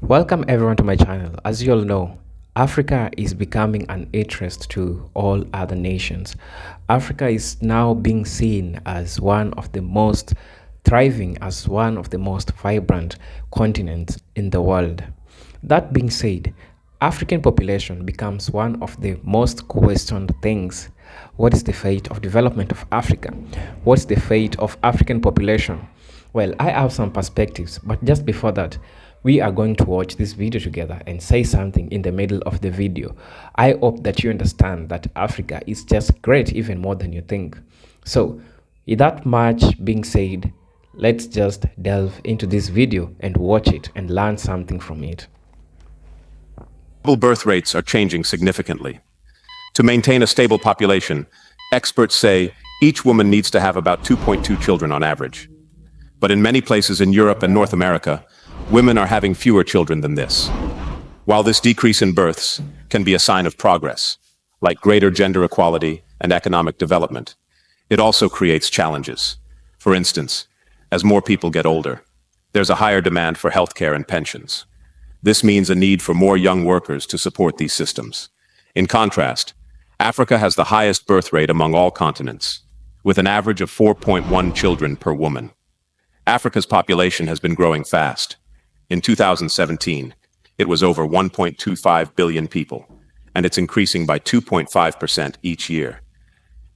Welcome everyone to my channel. As you all know, Africa is becoming an interest to all other nations. Africa is now being seen as one of the most thriving, as one of the most vibrant continents in the world. That being said, African population becomes one of the most questioned things. What is the fate of development of Africa? What's the fate of African population? Well, I have some perspectives, but just before that, we are going to watch this video together and say something in the middle of the video. I hope that you understand that Africa is just great, even more than you think. So, with that much being said, let's just delve into this video and watch it and learn something from it. Global birth rates are changing significantly. To maintain a stable population, experts say each woman needs to have about 2.2 children on average. But in many places in Europe and North America, women are having fewer children than this. While this decrease in births can be a sign of progress, like greater gender equality and economic development, it also creates challenges. For instance, as more people get older, there's a higher demand for healthcare and pensions. This means a need for more young workers to support these systems. In contrast, Africa has the highest birth rate among all continents, with an average of 4.1 children per woman. Africa's population has been growing fast. In 2017, it was over 1.25 billion people, and it's increasing by 2.5% each year.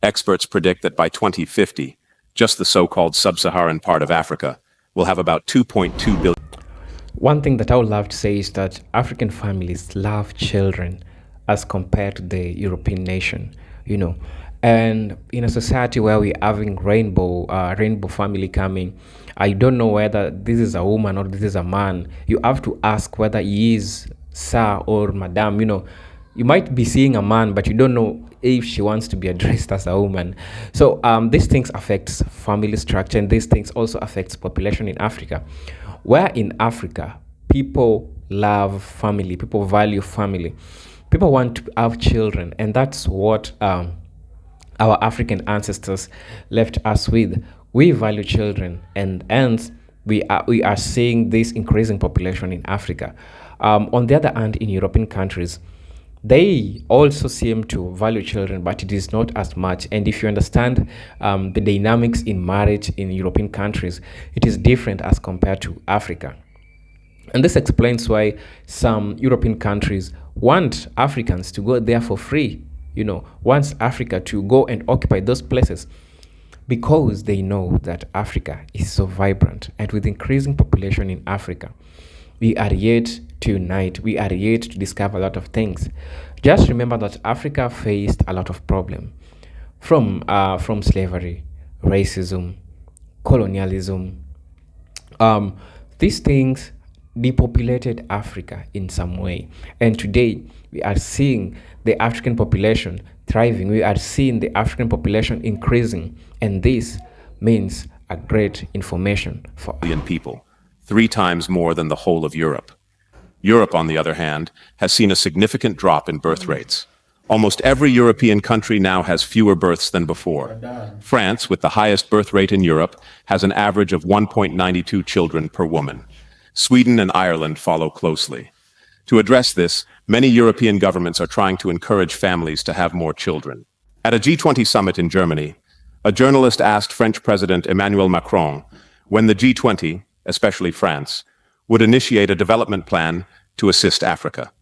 Experts predict that by 2050, just the so-called sub-Saharan part of Africa will have about 2.2 billion. One thing that I would love to say is that African families love children as compared to the European nation, And in a society where we're having rainbow family coming, I don't know whether this is a woman or this is a man. You have to ask whether he is sir or madam. You might be seeing a man, but you don't know if she wants to be addressed as a woman. So these things affects family structure, and these things also affects population in Africa. Where in Africa, people love family, people value family, people want to have children, and that's what our African ancestors left us with. We value children, and hence we are seeing this increasing population in Africa. On the other hand, in European countries, they also seem to value children, but it is not as much. And if you understand the dynamics in marriage in European countries, it is different as compared to Africa. And this explains why some European countries want Africans to go there for free, wants Africa to go and occupy those places, because they know that Africa is so vibrant. And with increasing population in Africa, we are yet to unite. We are yet to discover a lot of things. Just remember that Africa faced a lot of problems from slavery, racism, colonialism. These things depopulated Africa in some way. And today, we are seeing the African population thriving. We are seeing the African population increasing. And this means a great information for people, 3 times more than the whole of Europe. Europe, on the other hand, has seen a significant drop in birth rates. Almost every European country now has fewer births than before. France, with the highest birth rate in Europe, has an average of 1.92 children per woman. Sweden and Ireland follow closely. To address this, many European governments are trying to encourage families to have more children. At a G20 summit in Germany, a journalist asked French President Emmanuel Macron when the G20, especially France, would initiate a development plan to assist Africa.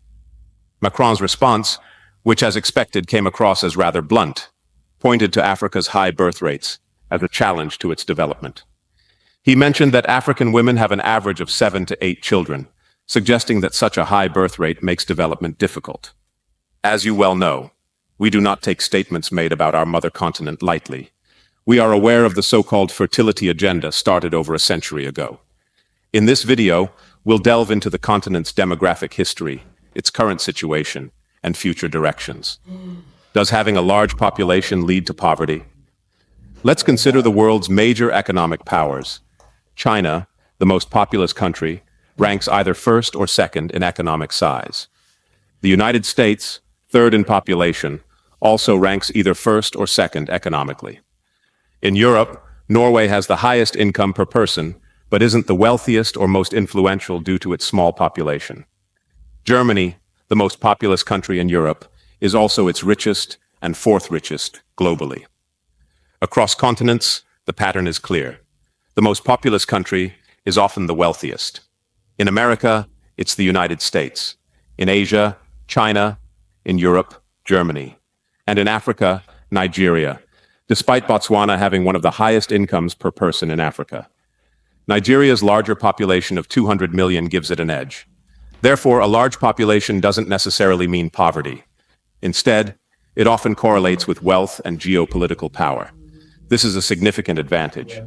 Macron's response, which as expected came across as rather blunt, pointed to Africa's high birth rates as a challenge to its development. He mentioned that African women have an average of 7 to 8 children, suggesting that such a high birth rate makes development difficult. As you well know, we do not take statements made about our mother continent lightly. We are aware of the so-called fertility agenda started over a century ago. In this video, we'll delve into the continent's demographic history, its current situation, and future directions. Does having a large population lead to poverty? Let's consider the world's major economic powers. China, the most populous country, ranks either first or second in economic size. The United States, third in population, also ranks either first or second economically. In Europe, Norway has the highest income per person, but isn't the wealthiest or most influential due to its small population. Germany, the most populous country in Europe, is also its richest and fourth richest globally. Across continents, the pattern is clear. The most populous country is often the wealthiest. In America, it's the United States. In Asia, China. In Europe, Germany. And in Africa, Nigeria, despite Botswana having one of the highest incomes per person in Africa. Nigeria's larger population of 200 million gives it an edge. Therefore, a large population doesn't necessarily mean poverty. Instead, it often correlates with wealth and geopolitical power. This is a significant advantage.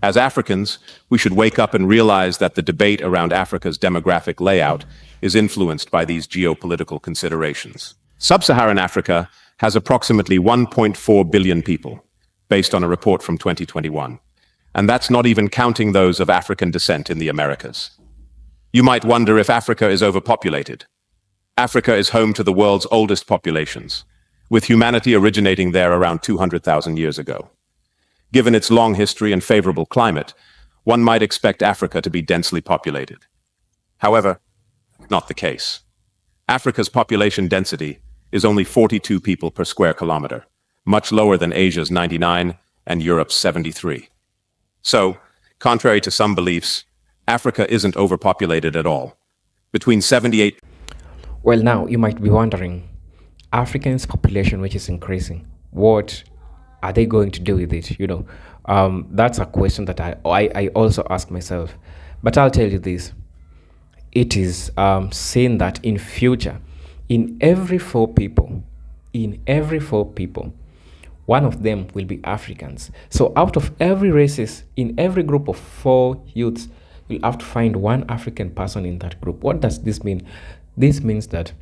As Africans, we should wake up and realize that the debate around Africa's demographic layout is influenced by these geopolitical considerations. Sub-Saharan Africa has approximately 1.4 billion people, based on a report from 2021. And that's not even counting those of African descent in the Americas. You might wonder if Africa is overpopulated. Africa is home to the world's oldest populations, with humanity originating there around 200,000 years ago. Given its long history and favorable climate, one might expect Africa to be densely populated. However, not the case. Africa's population density is only 42 people per square kilometer, much lower than Asia's 99 and Europe's 73. So, contrary to some beliefs, Africa isn't overpopulated at all. Between 78. Well, now you might be wondering, Africans' population, which is increasing, what are they going to do with it? That's a question that I also ask myself. But I'll tell you this: it is seen that in future, in every four people, one of them will be Africans. So out of every races, in every group of four youths, you'll have to find one African person in that group. What does this mean? This means that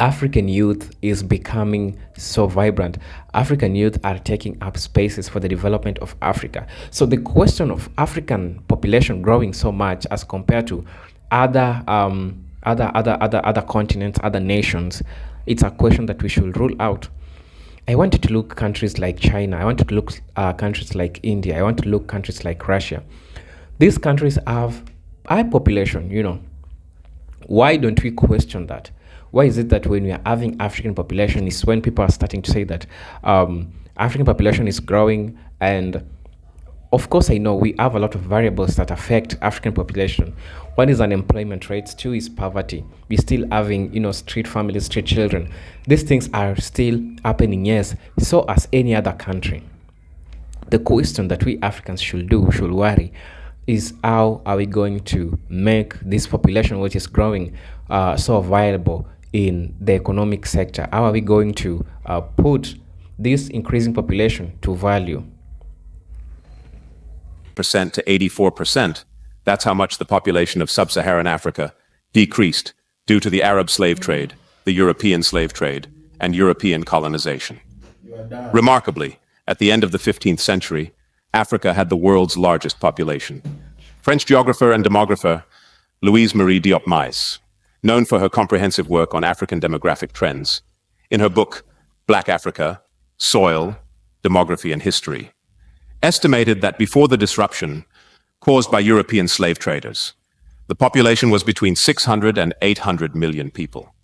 African youth is becoming so vibrant. African youth are taking up spaces for the development of Africa. So the question of African population growing so much as compared to other continents, other nations, it's a question that we should rule out. I wanted to look countries like China. I wanted to look countries like India. I want to look countries like Russia. These countries have high population. Why don't we question that? Why is it that when we are having African population is when people are starting to say that African population is growing? And of course, I know we have a lot of variables that affect African population. One is unemployment rates, two is poverty. We're still having, street families, street children. These things are still happening, yes, so as any other country. The question that we Africans should worry, is how are we going to make this population, which is growing, so viable in the economic sector? How are we going to put this increasing population to value? Percent to 84%. That's how much the population of sub-Saharan Africa decreased due to the Arab slave trade, the European slave trade, and European colonization. Remarkably, at the end of the 15th century, Africa had the world's largest population. French geographer and demographer Louise Marie Diop Mais, known for her comprehensive work on African demographic trends, in her book Black Africa, Soil, Demography and History, estimated that before the disruption caused by European slave traders, the population was between 600 and 800 million people.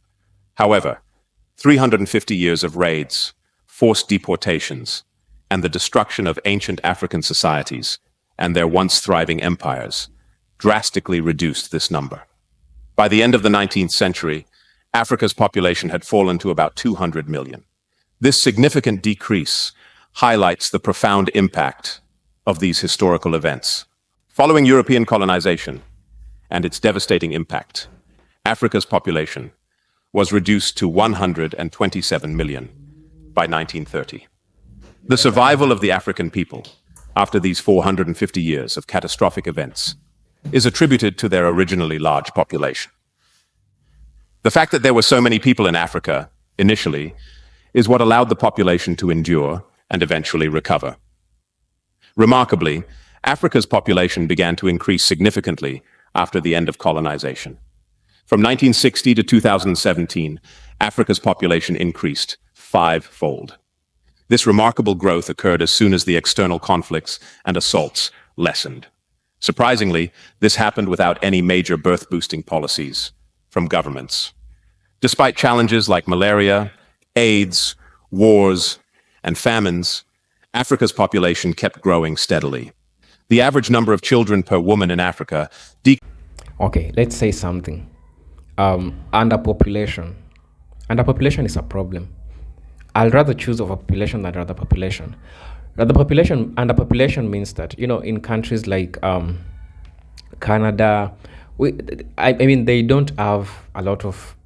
However, 350 years of raids, forced deportations, and the destruction of ancient African societies and their once thriving empires drastically reduced this number. By the end of the 19th century, Africa's population had fallen to about 200 million. This significant decrease highlights the profound impact of these historical events. Following European colonization and its devastating impact, Africa's population was reduced to 127 million by 1930. The survival of the African people after these 450 years of catastrophic events is attributed to their originally large population. The fact that there were so many people in Africa initially is what allowed the population to endure and eventually recover. Remarkably, Africa's population began to increase significantly after the end of colonization. From 1960 to 2017, Africa's population increased five-fold. This remarkable growth occurred as soon as the external conflicts and assaults lessened. Surprisingly, this happened without any major birth boosting policies from governments. Despite challenges like malaria, AIDS, wars, and famines, Africa's population kept growing steadily. The average number of children per woman in Africa decreased. Okay, let's say something. Underpopulation. Underpopulation is a problem. I'll rather choose overpopulation than rather population. Rather population, underpopulation means that, in countries like Canada, I mean, they don't have a lot of,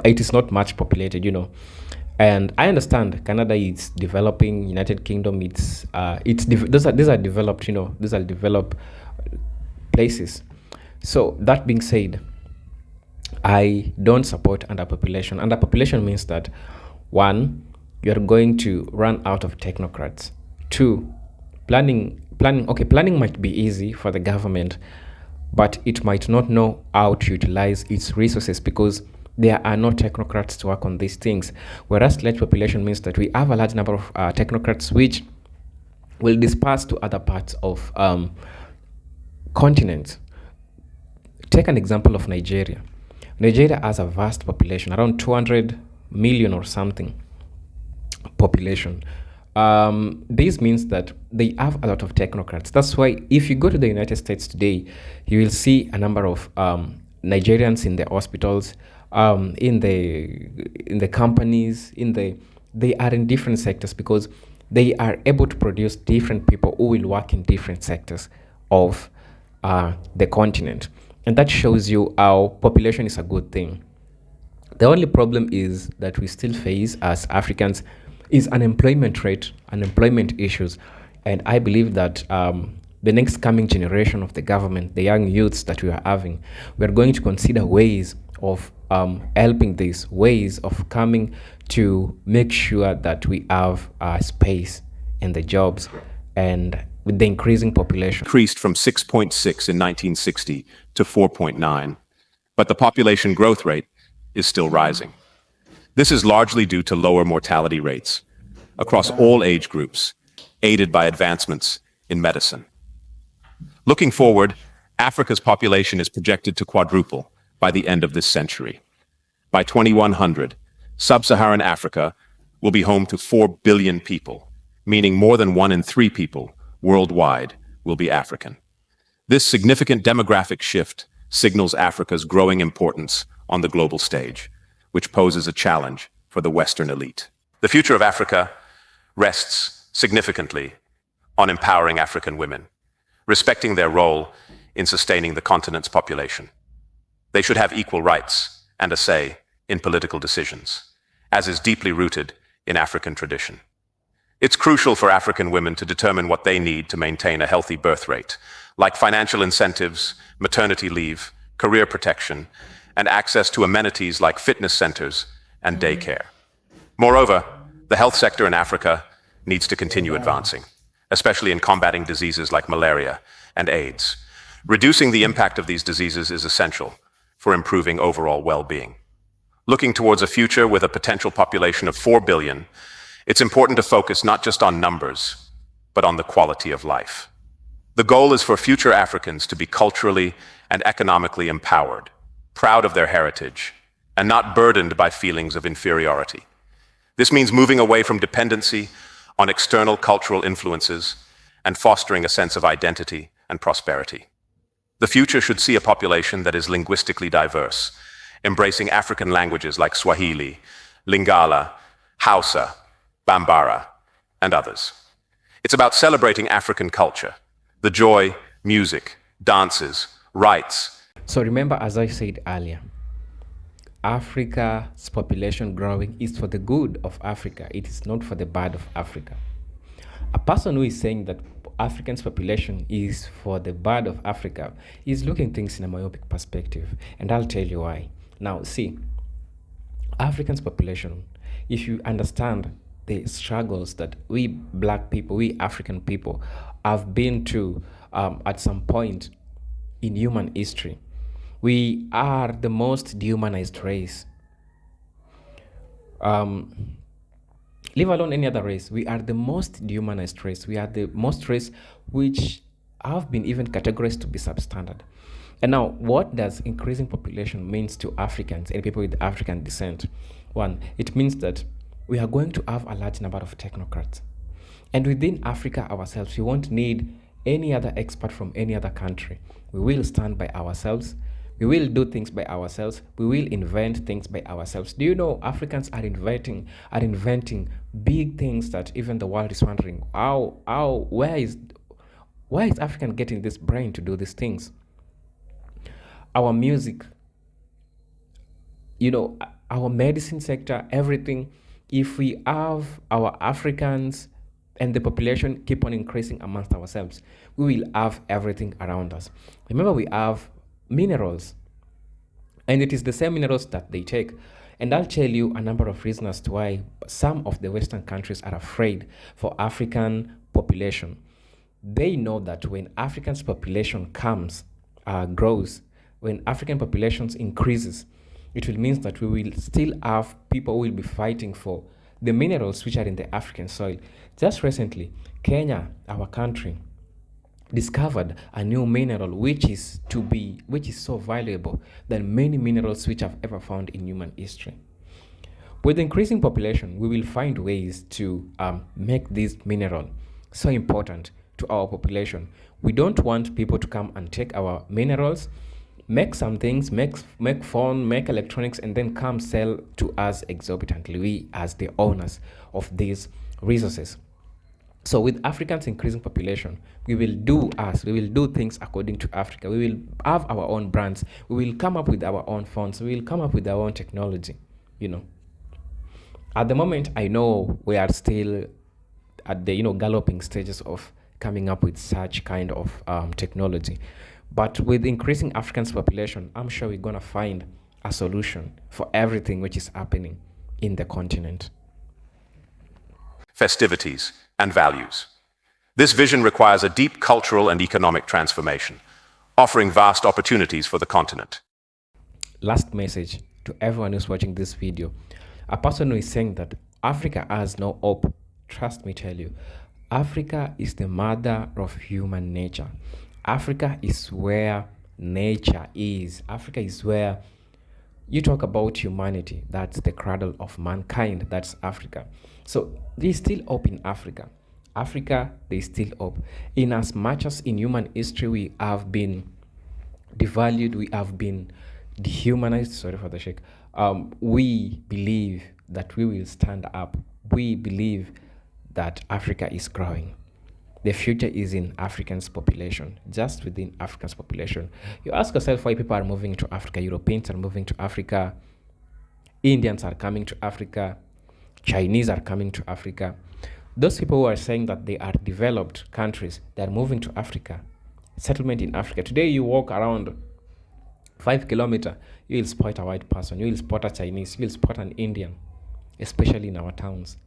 it is not much populated. And I understand Canada is developing, United Kingdom, these are developed, these are developed places. So that being said, I don't support underpopulation. Underpopulation means that one, you're going to run out of technocrats. Two, planning. Okay, planning might be easy for the government, but it might not know how to utilize its resources because there are no technocrats to work on these things. Whereas large population means that we have a large number of technocrats which will disperse to other parts of continents. Take an example of Nigeria. Nigeria has a vast population, around 200 million or something population. This means that they have a lot of technocrats. That's why if you go to the United States today, you will see a number of Nigerians in the hospitals, in the companies, they are in different sectors because they are able to produce different people who will work in different sectors of the continent. And that shows you how population is a good thing. The only problem is that we still face as Africans is unemployment rate, unemployment issues. And I believe that the next coming generation of the government, the young youths that we are having, we are going to consider ways of helping these, ways of coming to make sure that we have space in the jobs and with the increasing population. Increased from 6.6 in 1960 to 4.9, but the population growth rate is still rising. This is largely due to lower mortality rates across all age groups, aided by advancements in medicine. Looking forward, Africa's population is projected to quadruple by the end of this century. By 2100, sub-Saharan Africa will be home to 4 billion people, meaning more than 1 in 3 people worldwide will be African. This significant demographic shift signals Africa's growing importance on the global stage, which poses a challenge for the Western elite. The future of Africa rests significantly on empowering African women, respecting their role in sustaining the continent's population. They should have equal rights and a say in political decisions, as is deeply rooted in African tradition. It's crucial for African women to determine what they need to maintain a healthy birth rate, like financial incentives, maternity leave, career protection, and access to amenities like fitness centers and daycare. Moreover, the health sector in Africa needs to continue advancing, especially in combating diseases like malaria and AIDS. Reducing the impact of these diseases is essential for improving overall well-being. Looking towards a future with a potential population of 4 billion, it's important to focus not just on numbers, but on the quality of life. The goal is for future Africans to be culturally and economically empowered, proud of their heritage, and not burdened by feelings of inferiority. This means moving away from dependency on external cultural influences and fostering a sense of identity and prosperity. The future should see a population that is linguistically diverse, embracing African languages like Swahili, Lingala, Hausa, Bambara, and others. It's about celebrating African culture, the joy, music, dances, rites. So remember, as I said earlier, Africa's population growing is for the good of Africa. It is not for the bad of Africa. A person who is saying that African's population is for the bad of Africa is looking things in a myopic perspective, and I'll tell you why. Now, see, African's population, if you understand the struggles that we black people, we African people have been to at some point in human history, we are the most dehumanized race. Leave alone any other race, we are the most dehumanized race. We are the most race which have been even categorized to be substandard. And now, what does increasing population means to Africans and people with African descent? One, it means that we are going to have a large number of technocrats. And within Africa ourselves, we won't need any other expert from any other country. We will stand by ourselves. We will do things by ourselves. We will invent things by ourselves. Do you know Africans are inventing big things that even the world is wondering where is African getting this brain to do these things? Our music, our medicine sector, everything. If we have our Africans and the population keep on increasing amongst ourselves, we will have everything around us. Remember, we have minerals, and it is the same minerals that they take. And I'll tell you a number of reasons as to why some of the Western countries are afraid for African population. They know that when African's population grows, when African populations increases, it will mean that we will still have people who will be fighting for the minerals which are in the African soil. Just recently, Kenya, our country, discovered a new mineral which is so valuable than many minerals which have ever found in human history. With increasing population, we will find ways to make this mineral so important to our population. We don't want people to come and take our minerals, make some things, make phone, make electronics, and then come sell to us exorbitantly, we as the owners of these resources. So with Africans increasing population, we will do things according to Africa. We will have our own brands. We will come up with our own phones. We will come up with our own technology. At the moment, I know we are still at the galloping stages of coming up with such kind of technology. But with increasing Africans population, I'm sure we're gonna find a solution for everything which is happening in the continent. Festivities and values. This vision requires a deep cultural and economic transformation, offering vast opportunities for the continent. Last message to everyone who's watching this video. A person who is saying that Africa has no hope, trust me, tell you, Africa is the mother of human nature. Africa is where nature is. Africa is where you talk about humanity. That's the cradle of mankind. That's Africa. So there's still hope in Africa. There's still hope. In as much as in human history we have been devalued, we have been dehumanized, sorry for the shake, we believe that we will stand up. We believe that Africa is growing. The future is in Africans' population, just within Africans' population. You ask yourself why people are moving to Africa. Europeans are moving to Africa. Indians are coming to Africa. Chinese are coming to Africa. Those people who are saying that they are developed countries, they are moving to Africa. Settlement in Africa. Today you walk around 5 kilometers, you will spot a white person, you will spot a Chinese, you will spot an Indian, especially in our towns.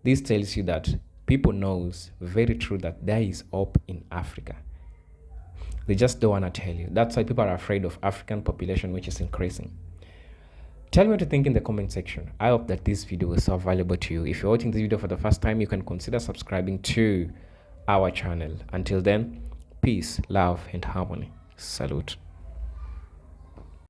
This tells you that people knows very true that there is hope in Africa. They just don't want to tell you. That's why people are afraid of African population, which is increasing. Tell me what you think in the comment section. I hope that this video was so valuable to you. If you're watching this video for the first time, you can consider subscribing to our channel. Until then, peace, love, and harmony. Salute.